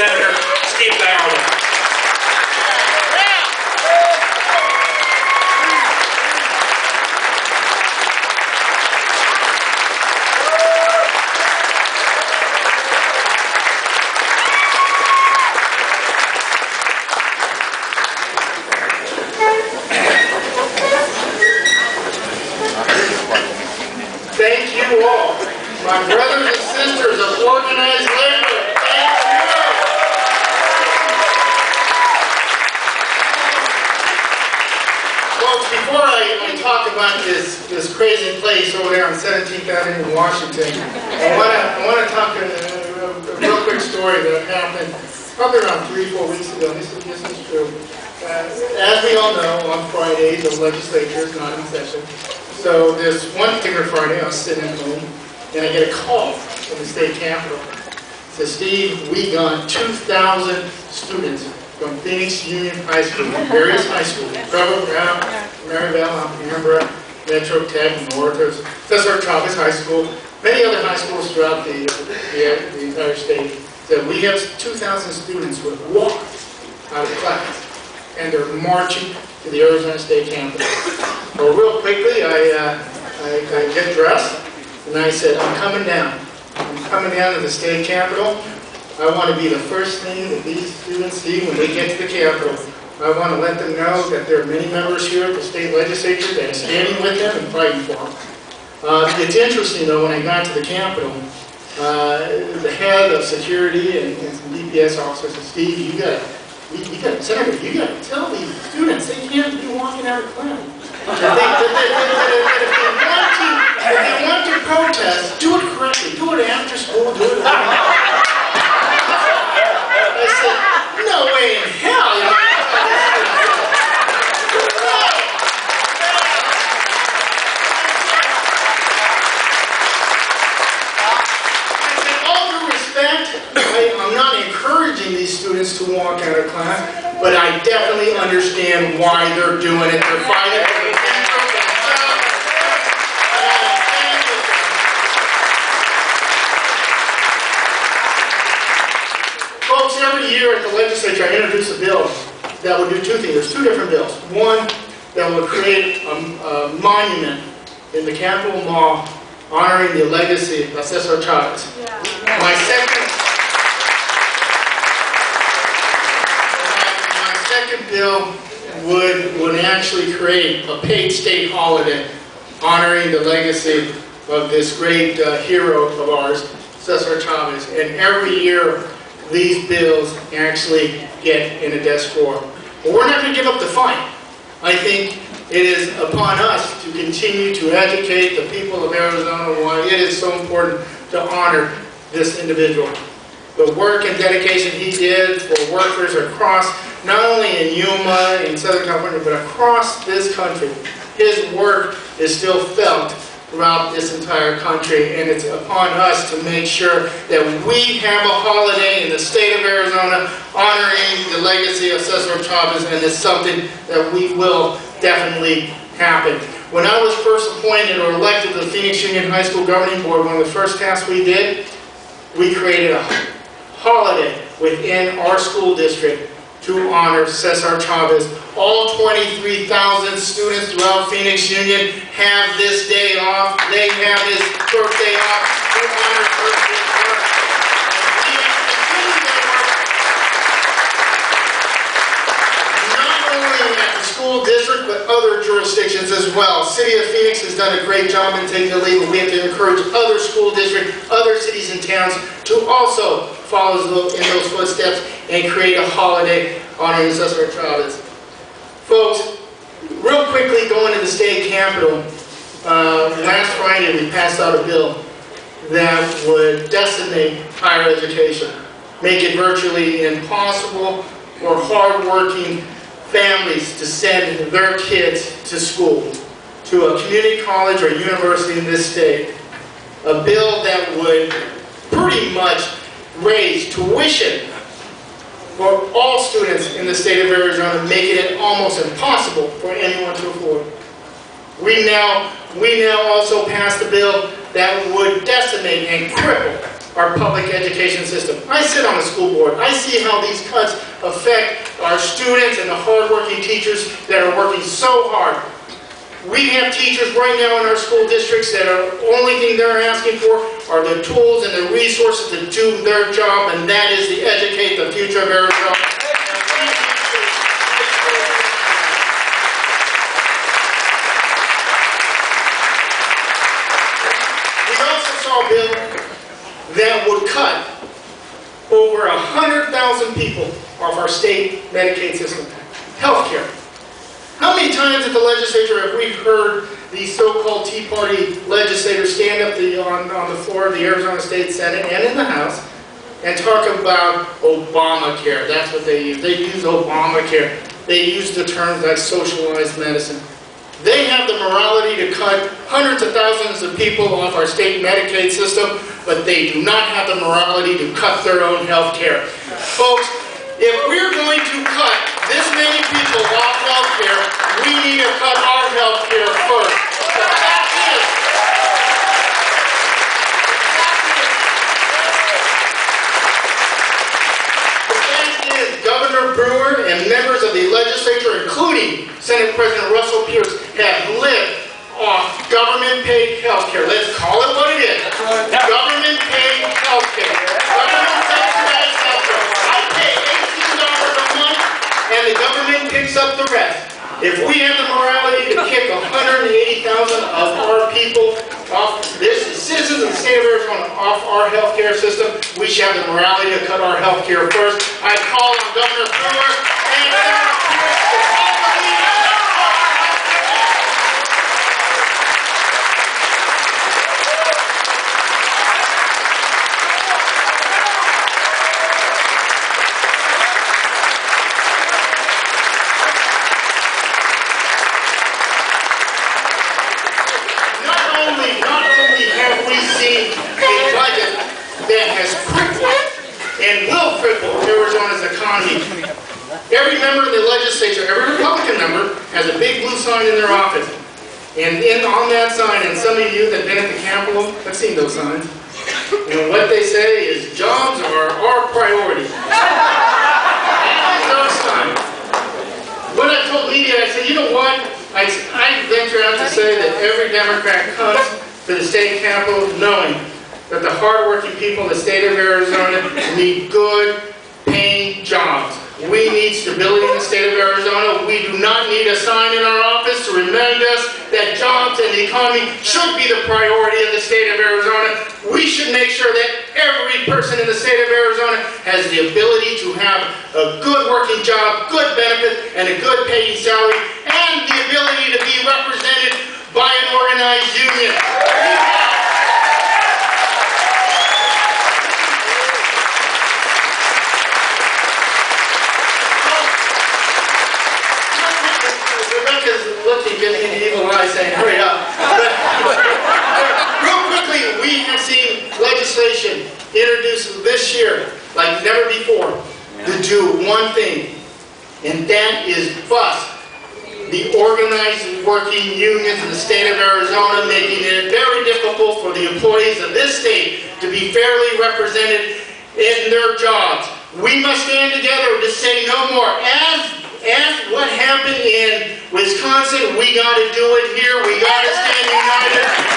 Senator Steve Gallardo. Thank you all, my brothers and sisters of organized labor. Thank you. Folks, before I talk about this crazy place over there on 17th Avenue in Washington, I want to talk a real quick story that happened probably around 3-4 weeks ago. This is true. As we all know, on Friday, the legislature is not in session. So this one particular Friday, I was sitting at home, and I get a call from the state capitol. It says, Steve, we got 2,000 students from Phoenix Union High School, various high schools, Trevor Brown, Maryvale, Alhambra, Metro Tech, North, Cesar Chavez High School, many other high schools throughout the entire state. Said we have 2,000 students who have walked out of class, and they're marching to the Arizona State Capitol. Well, real quickly, I get dressed, and I said, I'm coming down. I'm coming down to the State Capitol. I want to be the first thing that these students see when they get to the Capitol. I want to let them know that there are many members here at the state legislature that are standing with them and fighting for them. It's interesting, though, when I got to the Capitol, the head of security and some DPS officers said, Steve, Senator, you got to tell these students they can't be walking out of class. If they want to protest, do it correctly. Do it after school. Do it I said, no way in hell. You know, I said, all due respect, I'm not encouraging these students to walk out of class, but I definitely understand why they're doing it. They're fighting for the folks, every year at the legislature, I introduce a bill that would do two things. There's two different bills. One that would create a monument in the Capitol Mall honoring the legacy of Cesar Chavez. Yeah. My second bill would actually create a paid state holiday honoring the legacy of this great hero of ours, Cesar Chavez. And every year, these bills actually get in a desk drawer. But we're not going to give up the fight. I think it is upon us to continue to educate the people of Arizona why it is so important to honor this individual. The work and dedication he did for workers across, not only in Yuma, in Southern California, but across this country. His work is still felt throughout this entire country, and it's upon us to make sure that we have a holiday in the state of Arizona honoring the legacy of Cesar Chavez, and it's something that we will definitely happen. When I was first appointed or elected to the Phoenix Union High School Governing Board, one of the first tasks we did, we created a holiday within our school district to honor Cesar Chavez. All 23,000 students throughout Phoenix Union have this day off. They have his birthday off to honor his work. And we have to continue that work, not only at the school district, but other jurisdictions as well. City of Phoenix has done a great job in taking the lead, but we have to encourage other school districts, other cities and towns to also follow in those footsteps and create a holiday honoring Cesar Chavez. Folks, real quickly going to the state capitol, last Friday we passed out a bill that would decimate higher education, make it virtually impossible for hard-working families to send their kids to school, to a community college or university in this state. A bill that would pretty much raise tuition for all students in the state of Arizona, making it almost impossible for anyone to afford. We now also passed a bill that would decimate and cripple our public education system. I sit on the school board. I see how these cuts affect our students and the hardworking teachers that are working so hard. We have teachers right now in our school districts that are only thing they're asking for are the tools and the resources to do their job, and that is to educate the future of Arizona. We also saw a bill that would cut over 100,000 people off our state Medicaid system. Healthcare. How many times at the legislature have we heard these so-called Tea Party legislators stand up on the floor of the Arizona State Senate and in the House and talk about Obamacare? That's what they use. They use Obamacare. They use the terms like socialized medicine. They have the morality to cut hundreds of thousands of people off our state Medicaid system, but they do not have the morality to cut their own health care. Folks, if we're going to cut this many people off health care, we need to cut our health care first. The fact is, Governor Brewer and members of the legislature, including Senate President Russell Pierce, have lived off government-paid health care. Let's call it what it is. Government-paid health care. Government-subsidized health care. I pay $18 a month, and the government picks up the rest. If we have the morality to kick 180,000 of our people off, this citizens of the state of Arizona, off our health care system, we should have the morality to cut our health care first. I call on Governor Brewer and Senator Pierce to call the lead on that. That has crippled and will cripple Arizona's economy. Every member of the legislature, every Republican member, has a big blue sign in their office. And on that sign, and some of you that have been at the Capitol have seen those signs, and what they say is, jobs are our priority. That is our sign. When I told media, I said, you know what? I venture out to say that every Democrat comes to the state Capitol knowing that the hardworking people in the state of Arizona need good, paying jobs. We need stability in the state of Arizona. We do not need a sign in our office to remind us that jobs and the economy should be the priority of the state of Arizona. We should make sure that every person in the state of Arizona has the ability to have a good working job, good benefits, and a good paying salary, and the ability to be represented by an organized union. Looking, getting an evil eye saying, hurry up. But real quickly, we have seen legislation introduced this year, like never before, to do one thing, and that is bust the organized working unions in the state of Arizona, making it very difficult for the employees of this state to be fairly represented in their jobs. We must stand together to say no more. As what happened in Wisconsin, we got to do it here. We got to stand united.